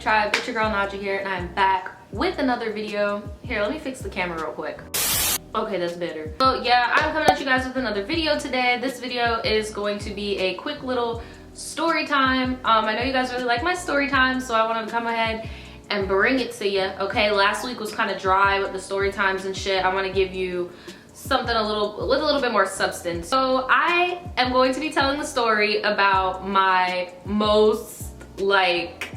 Tribe? It's your girl Naja here, and I'm back with another video. Here, let me fix the camera real quick. Okay, that's better. So yeah, I'm coming at you guys with another video today. This video is going to be a quick little story time. I know you guys really like my story time, so I wanted to come ahead and bring it to you. Okay, last week was kind of dry with the story times and shit. I want to give you something with a little bit more substance. So I am going to be telling the story about my most, like,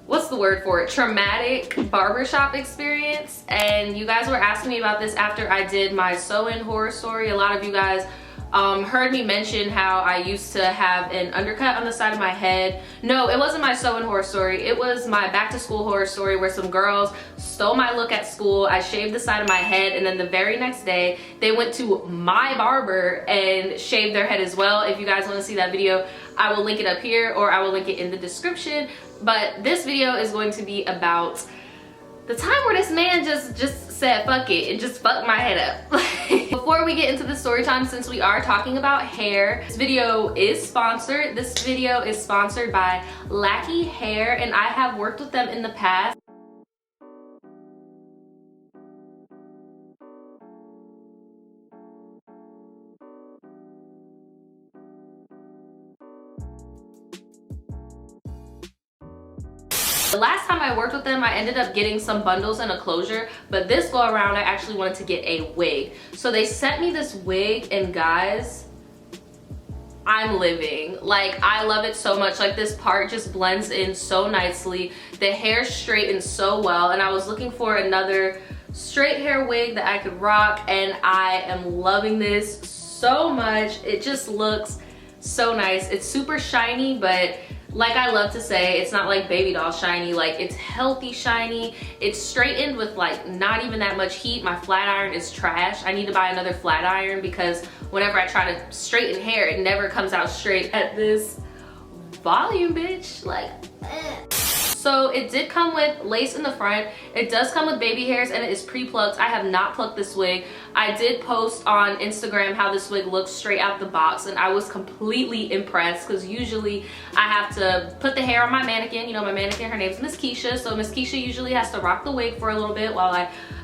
what's the word for it, traumatic barbershop experience. And you guys were asking me about this after I did my sew-in horror story. A lot of you guys heard me mention how I used to have an undercut on the side of my head. No, it wasn't my sew-in horror story. It was my back to school horror story where some girls stole my look at school. I shaved the side of my head, and then the very next day they went to my barber and shaved their head as well. If you guys want to see that video, I will link it up here or I will link it in the description. But this video is going to be about the time where this man just said fuck it and just fucked my head up. Before we get into the story time, since we are talking about hair, this video is sponsored. This video is sponsored by Lakihair, and I have worked with them in the past. The last time I worked with them, I ended up getting some bundles and a closure, but this go around I actually wanted to get a wig. So they sent me this wig, and guys, I'm living. Like, I love it so much. Like, this part just blends in so nicely. The hair straightens so well, and I was looking for another straight hair wig that I could rock, and I am loving this so much. It just looks so nice. It's super shiny, but like I love to say, it's not like baby doll shiny. Like, it's healthy shiny. It's straightened with like not even that much heat. My flat iron is trash. I need to buy another flat iron because whenever I try to straighten hair, it never comes out straight at this volume, bitch. Like, So it did come with lace in the front. It does come with baby hairs, and it is pre-plucked. I have not plucked this wig. I did post on Instagram how this wig looks straight out the box, and I was completely impressed because usually I have to put the hair on my mannequin. You know, my mannequin, her name's Miss Keisha. So Miss Keisha usually has to rock the wig for a little bit while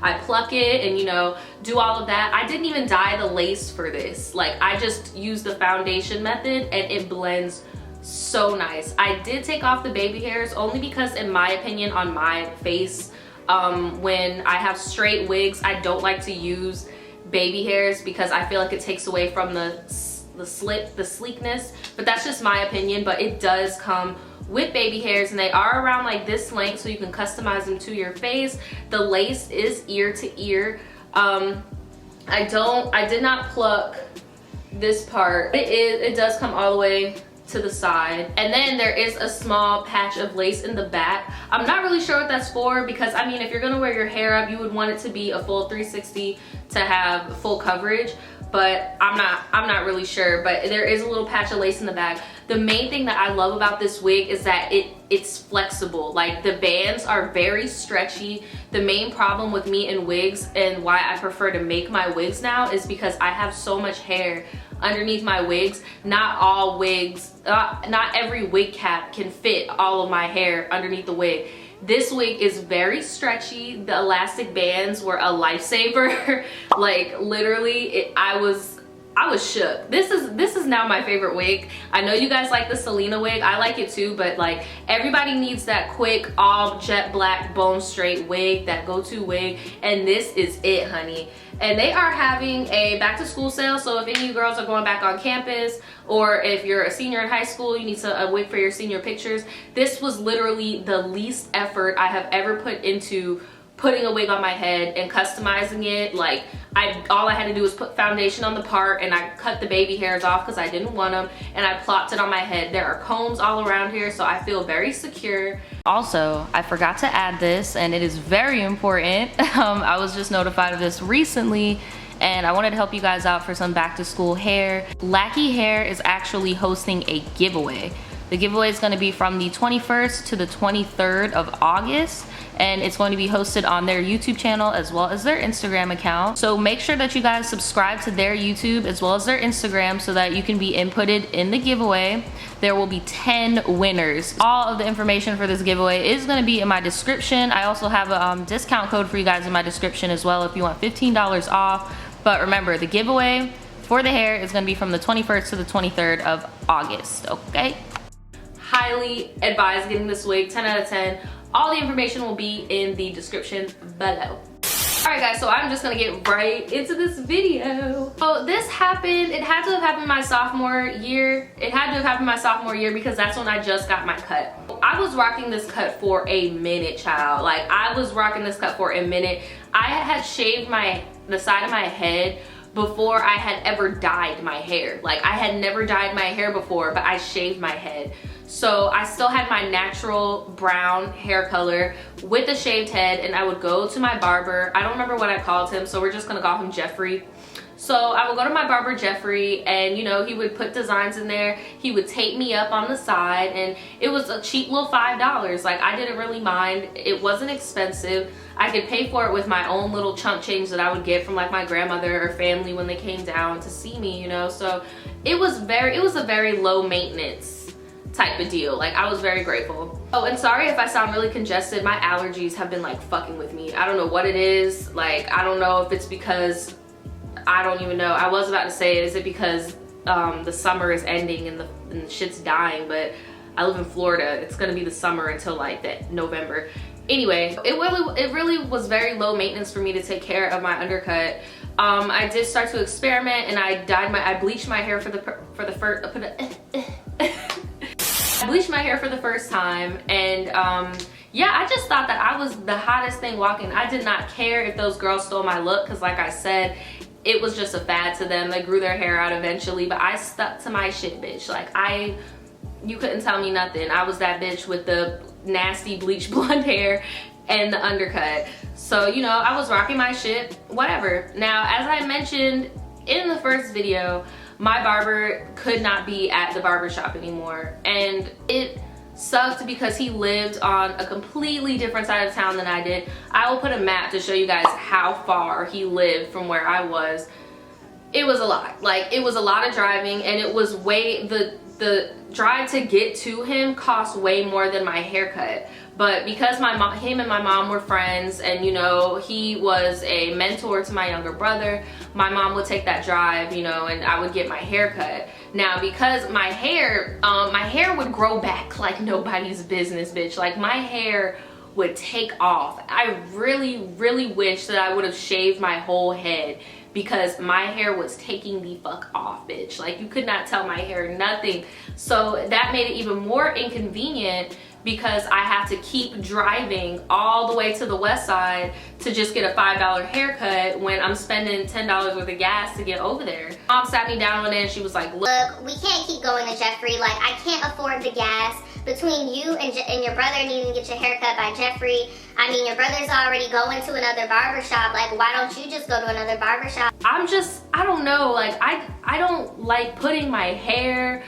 I pluck it and, you know, do all of that. I didn't even dye the lace for this. Like, I just used the foundation method, and it blends so nice. I did take off the baby hairs only because, in my opinion, on my face, when I have straight wigs, I don't like to use baby hairs because I feel like it takes away from the sleekness. But that's just my opinion. But it does come with baby hairs, and they are around like this length, so you can customize them to your face. The lace is ear to ear. I did not pluck this part. It does come all the way to the side, and then there is a small patch of lace in the back. I'm not really sure what that's for because, I mean, if you're gonna wear your hair up, you would want it to be a full 360 to have full coverage, but I'm not really sure. But there is a little patch of lace in the back. The main thing that I love about this wig is that it's flexible. Like, the bands are very stretchy. The main problem with me in wigs, and why I prefer to make my wigs now, is because I have so much hair underneath my wigs. Not all wigs, not every wig cap can fit all of my hair underneath the wig. This wig is very stretchy. The elastic bands were a lifesaver. Like, literally, I was shook. This is now my favorite wig. I know you guys like the Selena wig. I like it too, but like, everybody needs that quick, all jet black, bone straight wig, that go-to wig, and this is it, honey. And they are having a back to school sale, so if any of you girls are going back on campus, or if you're a senior in high school, you need a wig for your senior pictures, this was literally the least effort I have ever put into putting a wig on my head and customizing it. Like, all I had to do was put foundation on the part, and I cut the baby hairs off because I didn't want them, and I plopped it on my head. There are combs all around here, so I feel very secure. Also, I forgot to add this, and it is very important. I was just notified of this recently, and I wanted to help you guys out for some back to school hair. Lakihair is actually hosting a giveaway. The giveaway is going to be from the 21st to the 23rd of August, and it's going to be hosted on their YouTube channel as well as their Instagram account. So make sure that you guys subscribe to their YouTube as well as their Instagram so that you can be inputted in the giveaway. There will be 10 winners. All of the information for this giveaway is going to be in my description. I also have a discount code for you guys in my description as well if you want $15 off. But remember, the giveaway for the hair is going to be from the 21st to the 23rd of August, okay? Highly advise getting this wig, 10 out of 10. All the information will be in the description below. Alright guys, so I'm just gonna get right into this video. So this happened, it had to have happened my sophomore year. It had to have happened my sophomore year because that's when I just got my cut. I was rocking this cut for a minute, child. Like, I was rocking this cut for a minute. I had shaved the side of my head before I had ever dyed my hair. Like, I had never dyed my hair before, but I shaved my head. So I still had my natural brown hair color with a shaved head, and I would go to my barber. I don't remember what I called him, so we're just gonna call him Jeffrey. So I would go to my barber, Jeffrey, and you know, he would put designs in there. He would tape me up on the side, and it was a cheap little $5. Like, I didn't really mind. It wasn't expensive. I could pay for it with my own little chunk change that I would get from like my grandmother or family when they came down to see me, you know. So it was a very low maintenance type of deal. Like, I was very grateful. Oh, and sorry if I sound really congested. My allergies have been like fucking with me. I don't know what it is. Like, I don't know if it's because, I don't even know. I was about to say, is it because the summer is ending and the shit's dying, but I live in Florida. It's gonna be the summer until like that November. Anyway, it really was very low maintenance for me to take care of my undercut. I did start to experiment, and I bleached my hair for the I bleached my hair for the first time, and yeah, I just thought that I was the hottest thing walking. I did not care if those girls stole my look, because like I said, it was just a fad to them. They grew their hair out eventually, but I stuck to my shit, bitch. Like, you couldn't tell me nothing. I was that bitch with the nasty bleach blonde hair and the undercut. So, you know, I was rocking my shit, whatever. Now, as I mentioned in the first video, my barber could not be at the barber shop anymore, and it sucked because he lived on a completely different side of town than I did. I will put a map to show you guys how far he lived from where I was. It was a lot. Like, it was a lot of driving, and it was the drive to get to him cost way more than my haircut. But because him and my mom were friends, and you know, he was a mentor to my younger brother, my mom would take that drive, you know, and I would get my hair cut. Now, because my hair would grow back like nobody's business, bitch. Like, my hair would take off. I really, really wish that I would have shaved my whole head, because my hair was taking the fuck off, bitch. Like, you could not tell my hair nothing. So that made it even more inconvenient, because I have to keep driving all the way to the west side to just get a $5 haircut when I'm spending $10 worth of gas to get over there. Mom sat me down one day and she was like, look, we can't keep going to Jeffrey. Like, I can't afford the gas. Between you and your brother needing to get your hair cut by Jeffrey, I mean, your brother's already going to another barber shop. Like, why don't you just go to another barber shop? I don't know, like, I don't like putting my hair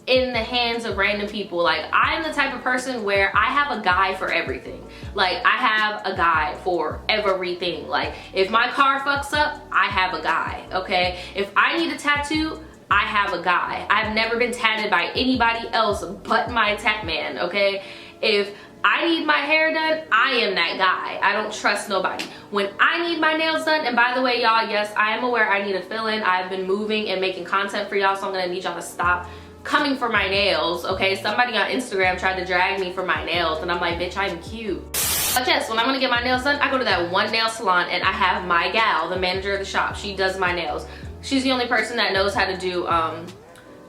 in the hands of random people. Like, I'm the type of person where I have a guy for everything. Like, I have a guy for everything. Like, if my car fucks up, I have a guy, okay? If I need a tattoo, I have a guy. I've never been tatted by anybody else but my tat man, okay? If I need my hair done, I am that guy. I don't trust nobody. When I need my nails done, and by the way, y'all, yes, I am aware I need a fill-in. I've been moving and making content for y'all, so I'm gonna need y'all to stop coming for my nails, okay? Somebody on Instagram tried to drag me for my nails, and I'm like, bitch, I'm cute. But yes, when I'm gonna get my nails done, I go to that one nail salon, and I have my gal, the manager of the shop. She does my nails. She's the only person that knows how to do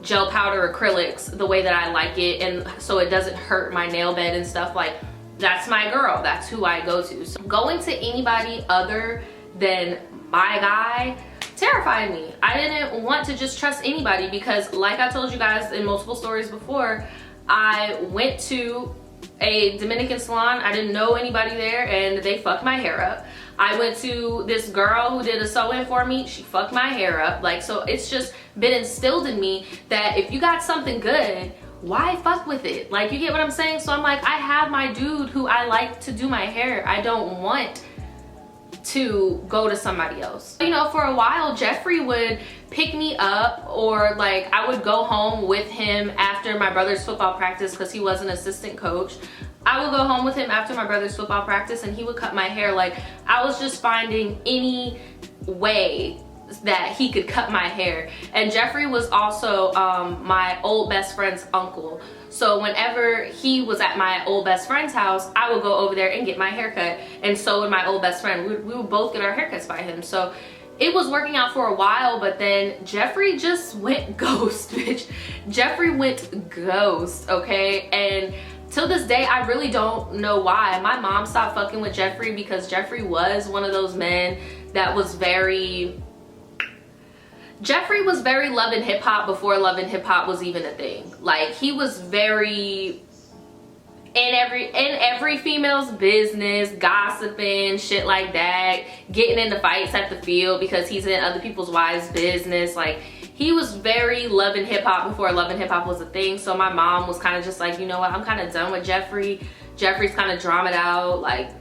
gel powder acrylics the way that I like it, and so it doesn't hurt my nail bed and stuff. Like, that's my girl. That's who I go to. So going to anybody other than my guy terrified me. I didn't want to just trust anybody, because like I told you guys in multiple stories before, I went to a Dominican salon. I didn't know anybody there, and they fucked my hair up. I went to this girl who did a sew-in for me. She fucked my hair up. Like, so it's just been instilled in me that if you got something good, why fuck with it? Like, you get what I'm saying? So I'm like, I have my dude who I like to do my hair. I don't want to go to somebody else. You know, for a while Jeffrey would pick me up, or like I would go home with him after my brother's football practice because he was an assistant coach. I would go home with him after my brother's football practice and he would cut my hair. Like, I was just finding any way that he could cut my hair. And Jeffrey was also my old best friend's uncle. So whenever he was at my old best friend's house, I would go over there and get my hair cut. And so would my old best friend. We would both get our haircuts by him. So it was working out for a while, but then Jeffrey just went ghost, bitch. Jeffrey went ghost, okay? And till this day, I really don't know why. My mom stopped fucking with Jeffrey because Jeffrey was one of those men that was very... Jeffrey was very Love and Hip Hop before Love and Hip Hop was even a thing. Like, he was very in every female's business, gossiping, shit like that, getting into fights at the field because he's in other people's wives' business. Like, he was very Love and Hip Hop before Love and Hip Hop was a thing. So my mom was kind of just like, you know what, I'm kind of done with Jeffrey. Jeffrey's kind of dramaed out. Like,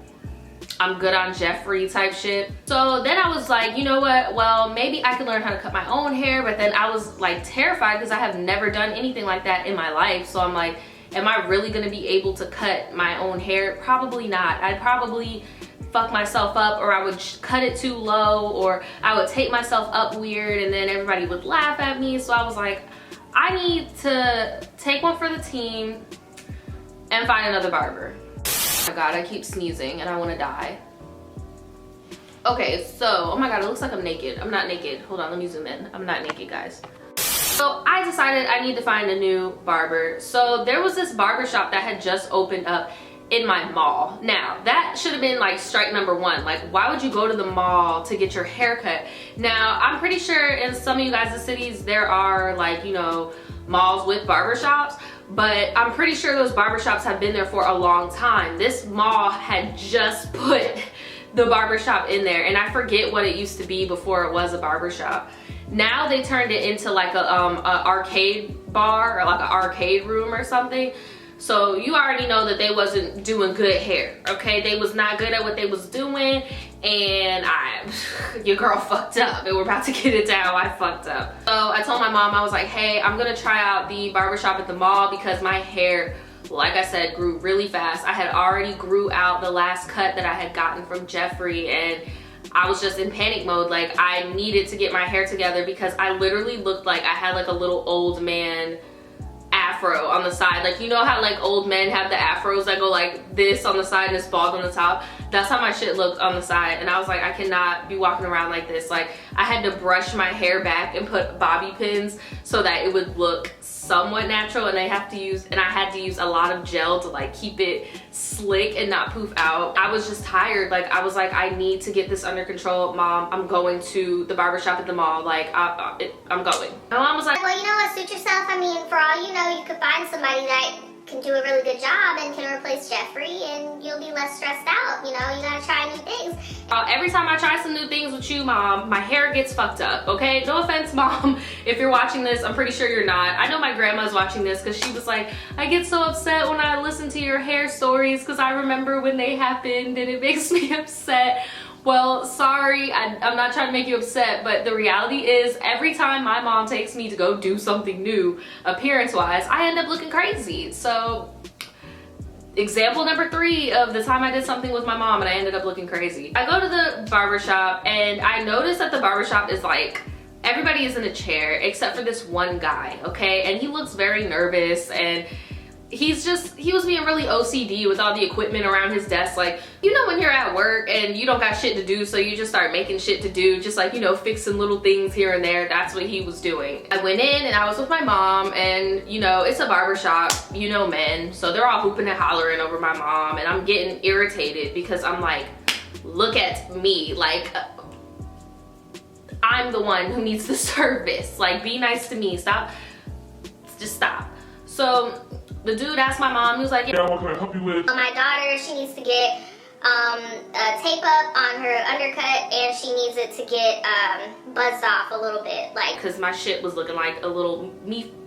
I'm good on Jeffrey type shit. So then I was like, you know what, well, maybe I could learn how to cut my own hair. But then I was like terrified because I have never done anything like that in my life. So I'm like, am I really gonna be able to cut my own hair? Probably not. I'd probably fuck myself up, or I would cut it too low, or I would tape myself up weird and then everybody would laugh at me. So I was like, I need to take one for the team and find another barber. Oh my god, I keep sneezing and I want to die. Okay, so, oh my god, it looks like I'm naked. I'm not naked. Hold on, let me zoom in. I'm not naked, guys. So I decided I need to find a new barber. So there was this barber shop that had just opened up in my mall. Now, that should have been like strike number one. Like, why would you go to the mall to get your hair cut? Now, I'm pretty sure in some of you guys' cities there are, like, you know, malls with barber shops. But I'm pretty sure those barbershops have been there for a long time. This mall had just put the barbershop in there, and I forget what it used to be before it was a barbershop. Now they turned it into like a arcade bar, or like an arcade room or something. So you already know that they wasn't doing good hair, okay? They was not good at what they was doing, and your girl fucked up, and we're about to get into how I fucked up. So I told my mom, I was like, hey, I'm gonna try out the barbershop at the mall because my hair, like I said, grew really fast. I had already grew out the last cut that I had gotten from Jeffrey, and I was just in panic mode. Like, I needed to get my hair together because I literally looked like I had like a little old man afro on the side. Like, you know how like old men have the afros that go like this on the side and it's bald on the top? That's how my shit looked on the side. And I was like, I cannot be walking around like this. Like, I had to brush my hair back and put bobby pins so that it would look somewhat natural, and I had to use a lot of gel to like keep it slick and not poof out. I was just tired. Like, I was like, I need to get this under control. Mom, I'm going to the barbershop at the mall. Like, I'm going. My mom was like, well, you know what, suit yourself. I mean, for all you know, you could find somebody that can do a really good job and can replace Jeffrey, and you'll be less stressed out. You know, you gotta try new things. Every time I try some new things with you, Mom, my hair gets fucked up, okay? No offense, Mom, if you're watching this. I'm pretty sure you're not. I know my grandma's watching this because she was like, I get so upset when I listen to your hair stories because I remember when they happened and it makes me upset. Well, sorry, I'm not trying to make you upset, but the reality is every time my mom takes me to go do something new, appearance-wise, I end up looking crazy. So, example number 3 of the time I did something with my mom and I ended up looking crazy. I go to the barbershop and I notice that the barbershop is like, everybody is in a chair except for this one guy, okay? And he looks very nervous, and he was being really OCD with all the equipment around his desk. Like, you know when you're at work and you don't got shit to do, so you just start making shit to do, just like, you know, fixing little things here and there. That's what he was doing. I went in and I was with my mom, and you know, it's a barbershop, you know, men, so they're all hooping and hollering over my mom, and I'm getting irritated because I'm like, look at me, like, I'm the one who needs the service. Like, be nice to me. Stop. Just stop. So the dude asked my mom, he was like, yeah, what can I help you with? My daughter, she needs to get a tape up on her undercut, and she needs it to get buzzed off a little bit. Like, because my shit was looking like a little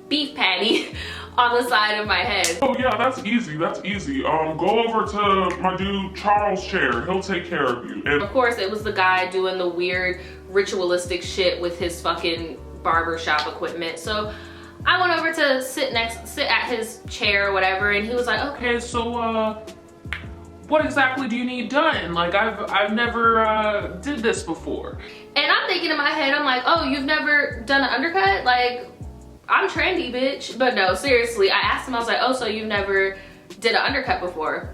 beef patty on the side of my head. Oh yeah, that's easy, that's easy. Go over to my dude Charles' chair, he'll take care of you. And of course, it was the guy doing the weird ritualistic shit with his fucking barbershop equipment. So I went over to sit at his chair or whatever, and he was like, okay, so what exactly do you need done? Like, I've never did this before. And I'm thinking in my head, I'm like, oh, you've never done an undercut? Like, I'm trendy, bitch. But no, seriously, I asked him, I was like, oh, so you've never did an undercut before?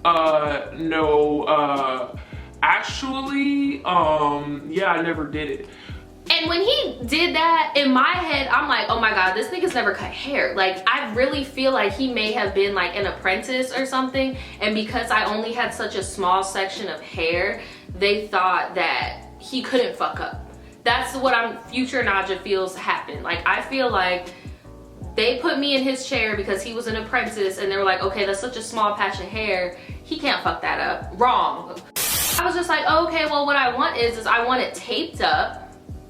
No, actually, yeah, I never did it. And when he did that, in my head, I'm like, oh my God, this nigga's never cut hair. Like, I really feel like he may have been like an apprentice or something. And because I only had such a small section of hair, they thought that he couldn't fuck up. That's what future Naja feels happened. Like, I feel like they put me in his chair because he was an apprentice, and they were like, okay, that's such a small patch of hair, he can't fuck that up. Wrong. I was just like, okay, well, what I want is I want it taped up,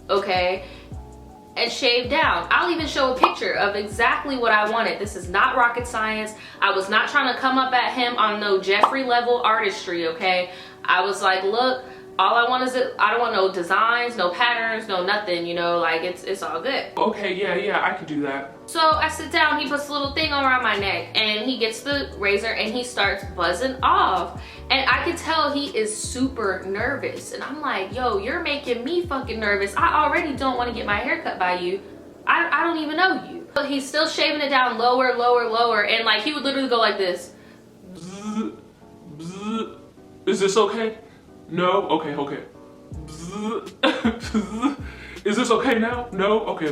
okay, and shaved down. I'll even show a picture of exactly what I wanted. This is not rocket science. I was not trying to come up at him on no Jeffrey level artistry, okay? I was like, look, all I want is I don't want no designs, no patterns, no nothing, you know, like it's all good. Okay, yeah, I can do that. So I sit down, he puts a little thing around my neck, and he gets the razor and he starts buzzing off. And I could tell he is super nervous. And I'm like, yo, you're making me fucking nervous. I already don't want to get my hair cut by you. I don't even know you. But he's still shaving it down lower, lower, lower. And like, he would literally go like this. Bzz, bzz. Is this okay? No? Okay. Bzz, bzz. Is this okay now? No? Okay.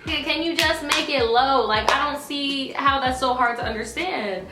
Can you just make it low? Like, I don't see how that's so hard to understand.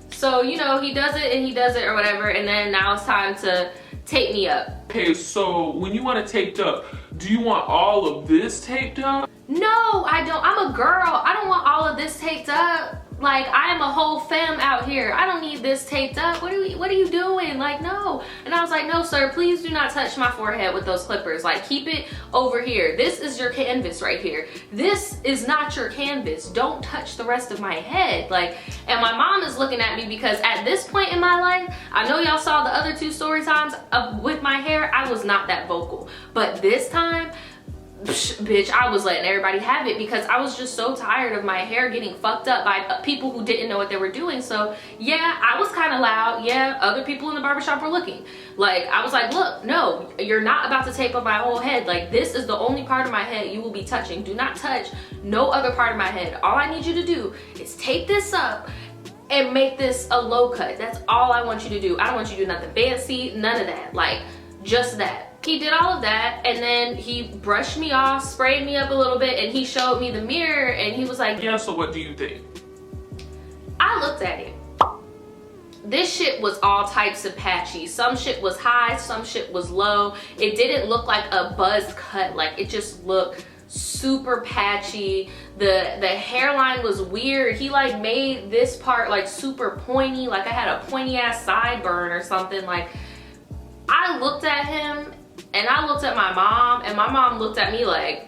So, you know, he does it and he does it or whatever, and then now it's time to tape me up. Okay, so when you want it taped up, do you want all of this taped up? No, I don't. I'm a girl. I don't want all of this taped up. Like, I am a whole femme out here. I don't need this taped up. What are you doing? Like, no. And I was like, no, sir, please do not touch my forehead with those clippers. Like, keep it over here. This is your canvas right here. This is not your canvas. Don't touch the rest of my head. Like, and my mom is looking at me because at this point in my life, I know y'all saw the other 2 story times with my hair, I was not that vocal. But this time, bitch, I was letting everybody have it because I was just so tired of my hair getting fucked up by people who didn't know what they were doing. So yeah, I was kind of loud. Yeah, other people in the barbershop were looking. Like, I was like, look, no, you're not about to tape up my whole head. Like, this is the only part of my head you will be touching. Do not touch no other part of my head. All I need you to do is tape this up and make this a low cut. That's all I want you to do. I don't want you to do nothing fancy, none of that. Like, just that. He did all of that, and then he brushed me off, sprayed me up a little bit, and he showed me the mirror, and he was like, yeah, so what do you think? I looked at it. This shit was all types of patchy. Some shit was high, some shit was low. It didn't look like a buzz cut. Like, it just looked super patchy. The hairline was weird. He like made this part like super pointy, like I had a pointy ass sideburn or something. Like, I looked at him and I looked at my mom, and my mom looked at me like,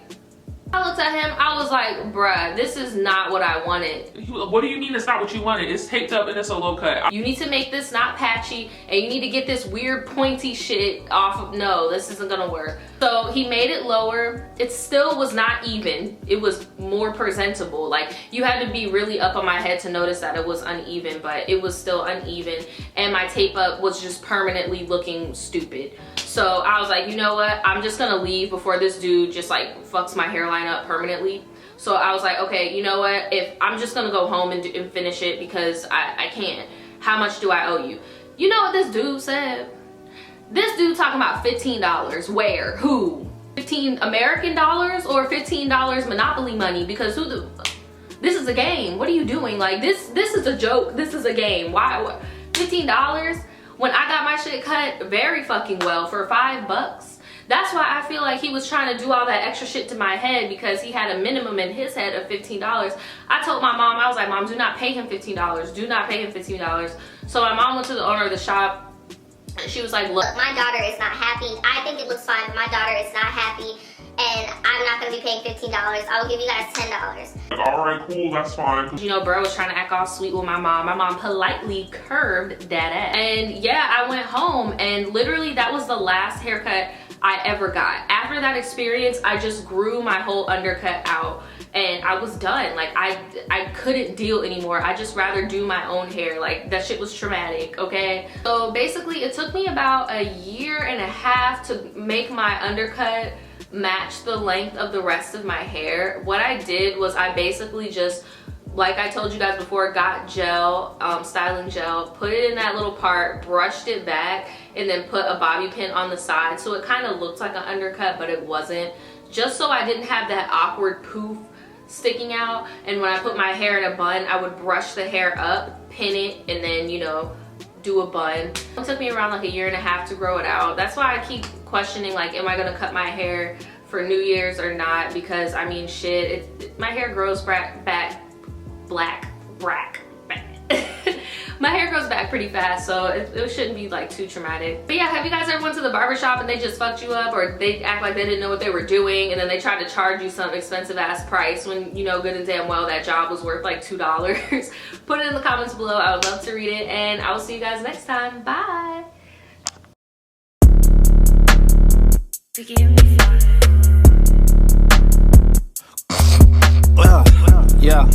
I looked at him, I was like, bruh, this is not what I wanted. What do you mean it's not what you wanted? It's taped up and it's a low cut. You need to make this not patchy, and you need to get this weird pointy shit off of, no, this isn't gonna work. So he made it lower. It still was not even. It was more presentable. Like, you had to be really up on my head to notice that it was uneven, but it was still uneven, and my tape up was just permanently looking stupid. So I was like, you know what? I'm just gonna leave before this dude just like fucks my hairline up permanently. So I was like, okay, you know what? If I'm just gonna go home and finish it because I can't. How much do I owe you? You know what this dude said? This dude talking about $15. Where? Who? 15 American dollars or $15 Monopoly money? Because this is a game. What are you doing? Like, this is a joke. This is a game. Why? $15? When I got my shit cut very fucking well for $5. That's why I feel like he was trying to do all that extra shit to my head, because he had a minimum in his head of $15. I told my mom, I was like, Mom, do not pay him $15. Do not pay him $15. So my mom went to the owner of the shop, and she was like, look, my daughter is not happy. I think it looks fine, but my daughter is not happy. And I'm not gonna be paying $15. I will give you guys $10. Like, all right, cool, that's fine. You know, bro was trying to act all sweet with my mom. My mom politely curved that ass. And yeah, I went home and literally that was the last haircut I ever got. After that experience, I just grew my whole undercut out and I was done. Like I couldn't deal anymore. I just rather do my own hair. Like that shit was traumatic, okay? So basically it took me about a year and a half to make my undercut match the length of the rest of my hair. What I did was I basically just, like I told you guys before, got gel, styling gel, put it in that little part, brushed it back, and then put a bobby pin on the side so it kind of looked like an undercut, but it wasn't. Just so I didn't have that awkward poof sticking out. And when I put my hair in a bun, I would brush the hair up, pin it, and then, you know, do a bun. It took me around like a year and a half to grow it out. That's why I keep questioning, like, am I gonna cut my hair for New Year's or not? Because I mean, shit, my hair grows back my hair grows back pretty fast, so it shouldn't be like too traumatic. But yeah, have you guys ever went to the barber shop and they just fucked you up, or they act like they didn't know what they were doing and then they tried to charge you some expensive ass price when you know good and damn well that job was worth like $2? Put it in the comments below. I would love to read it, and I will see you guys next time. Bye. Yeah.